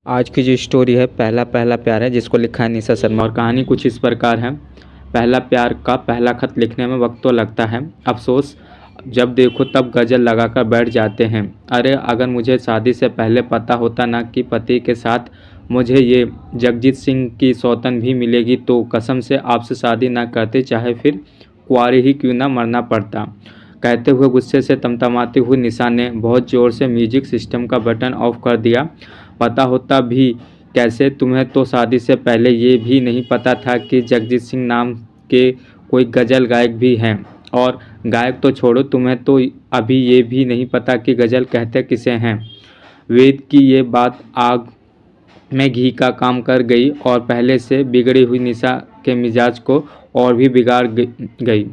आज की जो स्टोरी है पहला पहला प्यार है, जिसको लिखा है निशा शर्मा। और कहानी कुछ इस प्रकार है। पहला प्यार का पहला खत लिखने में वक्त तो लगता है, अफसोस जब देखो तब गजल लगाकर बैठ जाते हैं। अरे अगर मुझे शादी से पहले पता होता ना कि पति के साथ मुझे ये जगजीत सिंह की सौतन भी मिलेगी तो कसम से आपसे शादी ना करते, चाहे फिर कुंवारी ही क्यों ना मरना पड़ता। कहते हुए गुस्से से तमतमाती हुई निशा ने बहुत ज़ोर से म्यूजिक सिस्टम का बटन ऑफ कर दिया। पता होता भी कैसे, तुम्हें तो शादी से पहले ये भी नहीं पता था कि जगजीत सिंह नाम के कोई गज़ल गायक भी हैं। और गायक तो छोड़ो, तुम्हें तो अभी ये भी नहीं पता कि गज़ल कहते किसे हैं। वेद की ये बात आग में घी का काम कर गई और पहले से बिगड़ी हुई निशा के मिजाज को और भी बिगाड़ गई।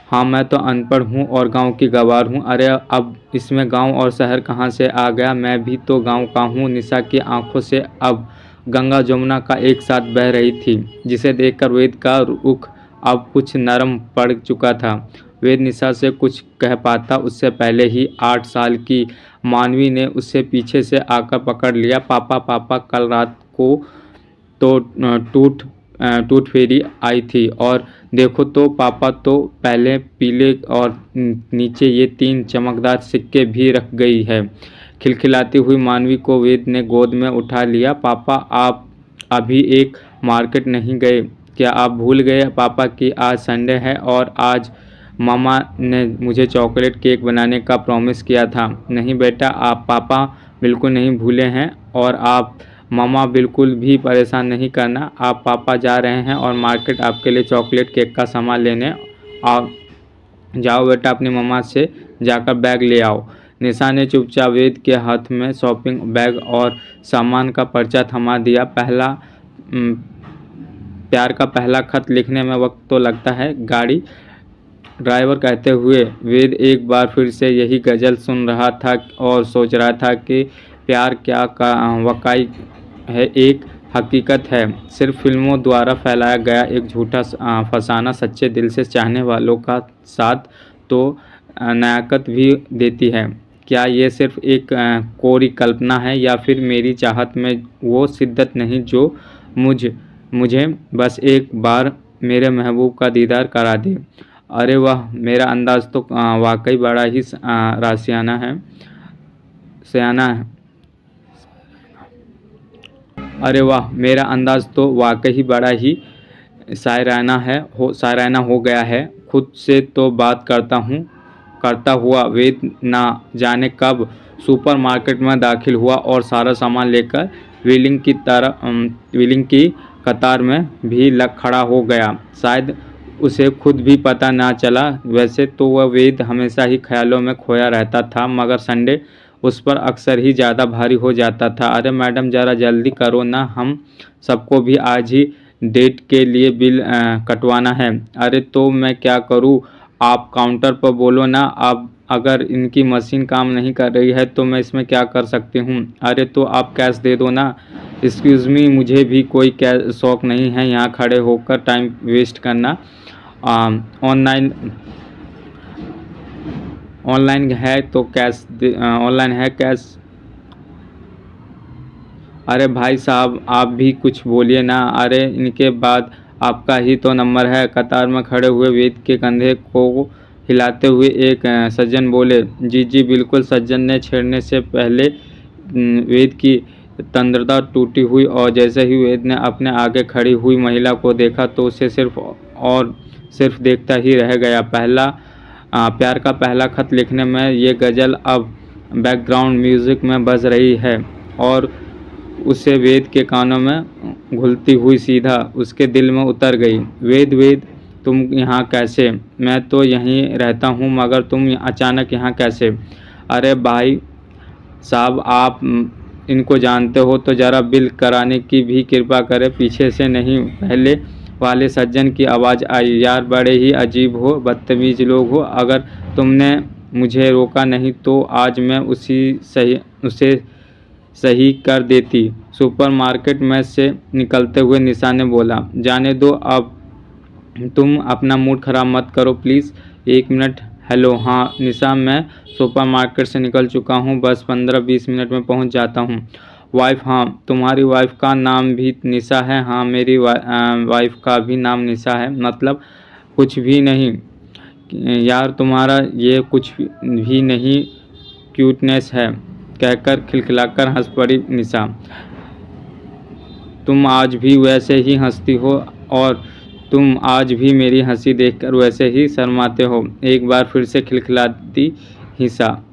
हाँ, मैं तो अनपढ़ हूँ और गांव की गवार हूँ। अरे अब इसमें गांव और शहर कहाँ से आ गया, मैं भी तो गांव का हूँ। निशा की आंखों से अब गंगा जमुना का एक साथ बह रही थी, जिसे देखकर वेद का रुख अब कुछ नरम पड़ चुका था। वेद निशा से कुछ कह पाता उससे पहले ही 8 साल की मानवी ने उसे पीछे से आकर पकड़ लिया। पापा पापा, कल रात को तो टूट फेरी आई थी और देखो तो पापा तो पहले पीले और नीचे ये 3 चमकदार सिक्के भी रख गई है। खिलखिलाती हुई मानवी को वेद ने गोद में उठा लिया। पापा, आप अभी एक मार्केट नहीं गए क्या? आप भूल गए पापा कि आज संडे है और आज मामा ने मुझे चॉकलेट केक बनाने का प्रॉमिस किया था। नहीं बेटा, आप पापा बिल्कुल नहीं भूले हैं और आप मामा बिल्कुल भी परेशान नहीं करना। आप पापा जा रहे हैं और मार्केट आपके लिए चॉकलेट केक का सामान लेने। आप जाओ बेटा, अपनी मम्मा से जाकर बैग ले आओ। निशा ने चुपचाप वेद के हाथ में शॉपिंग बैग और सामान का पर्चा थमा दिया। प्यार का पहला खत लिखने में वक्त तो लगता है, गाड़ी ड्राइवर कहते हुए वेद एक बार फिर से यही गज़ल सुन रहा था और सोच रहा था कि प्यार क्या वाकई है, एक हकीकत है, सिर्फ फिल्मों द्वारा फैलाया गया एक झूठा फसाना। सच्चे दिल से चाहने वालों का साथ तो नयाकत भी देती है। क्या ये सिर्फ एक कोरी कल्पना है या फिर मेरी चाहत में वो शिद्दत नहीं जो मुझे बस एक बार मेरे महबूब का दीदार करा दे। अरे वाह, मेरा अंदाज़ तो वाकई बड़ा ही रासियाना है, सयाना है। अरे वाह, मेरा अंदाज़ तो वाकई बड़ा ही शायराना हो गया है। खुद से तो बात करता हुआ वेद ना जाने कब सुपरमार्केट में दाखिल हुआ और सारा सामान लेकर व्हीलिंग की कतार में भी लग खड़ा हो गया। शायद उसे खुद भी पता ना चला। वैसे तो वह वेद हमेशा ही ख्यालों में खोया रहता था, मगर संडे उस पर अक्सर ही ज़्यादा भारी हो जाता था। अरे मैडम, ज़रा जल्दी करो ना, हम सबको भी आज ही डेट के लिए बिल कटवाना है। अरे तो मैं क्या करूँ, आप काउंटर पर बोलो ना। अब अगर इनकी मशीन काम नहीं कर रही है तो मैं इसमें क्या कर सकती हूँ। अरे तो आप कैश दे दो ना। एक्सक्यूज़ मी, मुझे भी कोई शौक नहीं है यहाँ खड़े होकर टाइम वेस्ट करना। ऑनलाइन है तो कैश ऑनलाइन है कैश। अरे भाई साहब, आप भी कुछ बोलिए ना। अरे इनके बाद आपका ही तो नंबर है। कतार में खड़े हुए वेद के कंधे को हिलाते हुए एक सज्जन बोले। जी जी बिल्कुल। सज्जन ने छेड़ने से पहले वेद की तंद्रता टूटी हुई और जैसे ही वेद ने अपने आगे खड़ी हुई महिला को देखा तो उसे सिर्फ देखता ही रह गया। प्यार का पहला खत लिखने में ये गज़ल अब बैकग्राउंड म्यूज़िक में बज रही है और उसे वेद के कानों में घुलती हुई सीधा उसके दिल में उतर गई। वेद वेद, तुम यहाँ कैसे? मैं तो यहीं रहता हूँ, मगर तुम अचानक यहाँ कैसे? अरे भाई साहब, आप इनको जानते हो तो ज़रा बिल कराने की भी कृपा करें। पीछे से नहीं, पहले वाले सज्जन की आवाज़ आई। यार बड़े ही अजीब हो, बदतमीज़ लोग हो। अगर तुमने मुझे रोका नहीं तो आज मैं उसे सही कर देती। सुपरमार्केट में से निकलते हुए निशा ने बोला। जाने दो, अब तुम अपना मूड ख़राब मत करो प्लीज़। 1 मिनट। हेलो, हाँ निशा, मैं सुपरमार्केट से निकल चुका हूँ, बस 15-20 मिनट में पहुँच जाता हूँ। वाइफ, हाँ तुम्हारी वाइफ का नाम भी निशा है? हाँ मेरी वाइफ का भी नाम निशा है। मतलब कुछ भी नहीं यार, तुम्हारा ये कुछ भी नहीं क्यूटनेस है, कहकर खिलखिलाकर हंस पड़ी निशा। तुम आज भी वैसे ही हंसती हो और तुम आज भी मेरी हंसी देखकर वैसे ही शर्माते हो, एक बार फिर से खिलखिलाती निशा।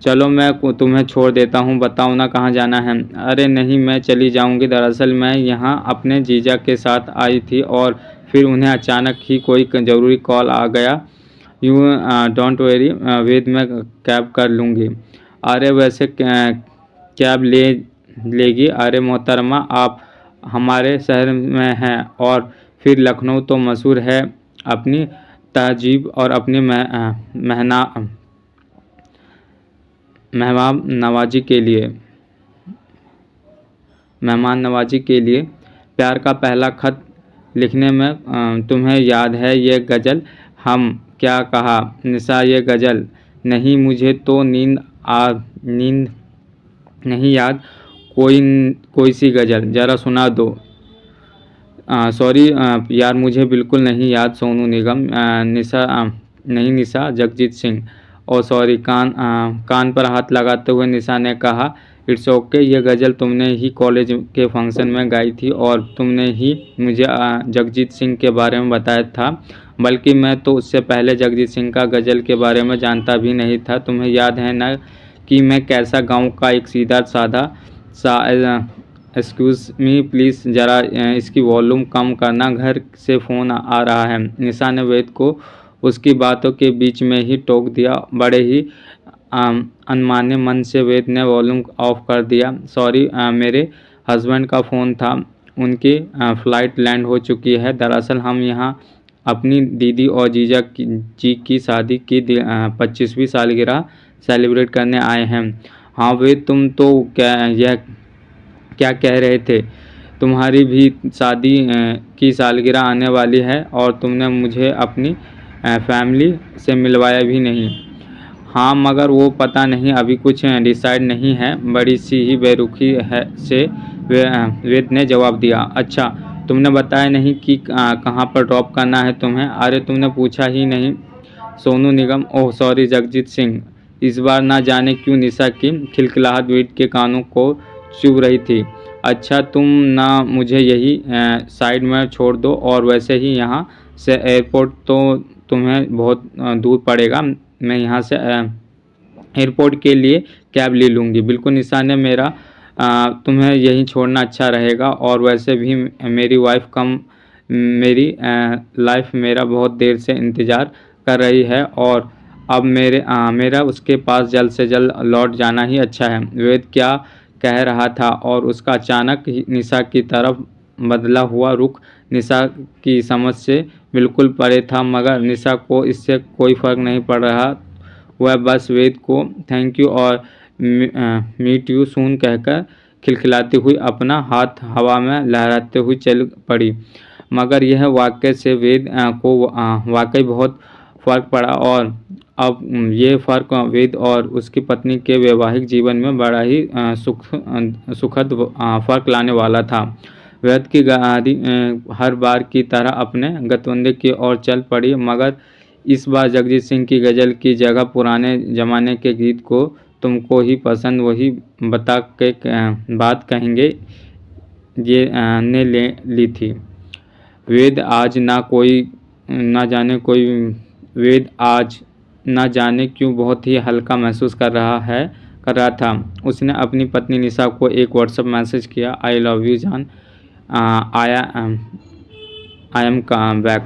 चलो मैं तुम्हें छोड़ देता हूँ, बताओ ना कहाँ जाना है? अरे नहीं मैं चली जाऊँगी, दरअसल मैं यहाँ अपने जीजा के साथ आई थी और फिर उन्हें अचानक ही कोई ज़रूरी कॉल आ गया। यू डोंट वरी वेद, मैं कैब कर लूँगी। अरे वैसे कैब लेगी? अरे मोहतरमा आप हमारे शहर में हैं और फिर लखनऊ तो मशहूर है अपनी तहजीब और अपनी मेहमान नवाजी के लिए। प्यार का पहला खत लिखने में तुम्हें याद है ये गज़ल? हम क्या कहा निशा, ये गज़ल नहीं, मुझे तो नींद नहीं याद। कोई सी गज़ल ज़रा सुना दो। सॉरी यार मुझे बिल्कुल नहीं याद। सोनू निगम, निशा नहीं निशा, जगजीत सिंह। और सॉरी, कान पर हाथ लगाते हुए निशा ने कहा, इट्स ओके, ये गज़ल तुमने ही कॉलेज के फंक्शन में गाई थी और तुमने ही मुझे जगजीत सिंह के बारे में बताया था। बल्कि मैं तो उससे पहले जगजीत सिंह का गज़ल के बारे में जानता भी नहीं था। तुम्हें याद है ना कि मैं कैसा गाँव का एक सीधा साधा एक्सक्यूज़ मी प्लीज़, ज़रा इसकी वॉल्यूम कम करना, घर से फ़ोन आ रहा है। निशा ने वेद को उसकी बातों के बीच में ही टोक दिया। बड़े ही अनमाने मन से वेद ने वॉल्यूम ऑफ कर दिया। सॉरी मेरे हस्बैंड का फ़ोन था, उनकी फ़्लाइट लैंड हो चुकी है। दरअसल हम यहाँ अपनी दीदी और जीजा जी की शादी की 25वीं सालगिरह सेलिब्रेट करने आए हैं। हाँ वेद, तुम तो क्या कह रहे थे? तुम्हारी भी शादी की सालगिरह आने वाली है और तुमने मुझे अपनी फैमिली से मिलवाया भी नहीं। हाँ मगर वो पता नहीं, अभी कुछ डिसाइड नहीं है, बड़ी सी ही बेरुखी है से वेद ने जवाब दिया। अच्छा तुमने बताया नहीं कि कहाँ पर ड्रॉप करना है तुम्हें? अरे तुमने पूछा ही नहीं। Sonu Nigam, oh sorry Jagjit Singh. इस बार ना जाने क्यों निशा की खिलखिलाहट वेद के कानों को चुभ रही थी। अच्छा तुम ना मुझे यही साइड में छोड़ दो, और वैसे ही यहाँ से एयरपोर्ट तो तुम्हें बहुत दूर पड़ेगा, मैं यहाँ से एयरपोर्ट के लिए कैब ले लूँगी। बिल्कुल निशा ने, मेरा तुम्हें यहीं छोड़ना अच्छा रहेगा, और वैसे भी मेरी लाइफ मेरा बहुत देर से इंतज़ार कर रही है और अब मेरा उसके पास जल्द से जल्द लौट जाना ही अच्छा है। वेद क्या कह रहा था और उसका अचानक ही निशा की तरफ बदला हुआ रुख निशा की समझ से बिल्कुल परे था, मगर निशा को इससे कोई फ़र्क नहीं पड़ रहा। वह बस वेद को थैंक यू और मीट यू सून कहकर खिलखिलाती हुई अपना हाथ हवा में लहराते हुई चल पड़ी। मगर यह वाक्य से वेद को वाकई बहुत फ़र्क पड़ा, और अब ये फ़र्क वेद और उसकी पत्नी के वैवाहिक जीवन में बड़ा ही सुखद फ़र्क लाने वाला था। वेद की गाड़ी हर बार की तरह अपने गतवंदे की ओर चल पड़ी, मगर इस बार जगजीत सिंह की गज़ल की जगह पुराने ज़माने के गीत को तुमको ही पसंद वही बता के बात कहेंगे ये ने ले ली थी। वेद आज ना जाने क्यों बहुत ही हल्का महसूस कर रहा था। उसने अपनी पत्नी निशा को एक व्हाट्सएप मैसेज किया, आई लव यू जान, आई एम बैक।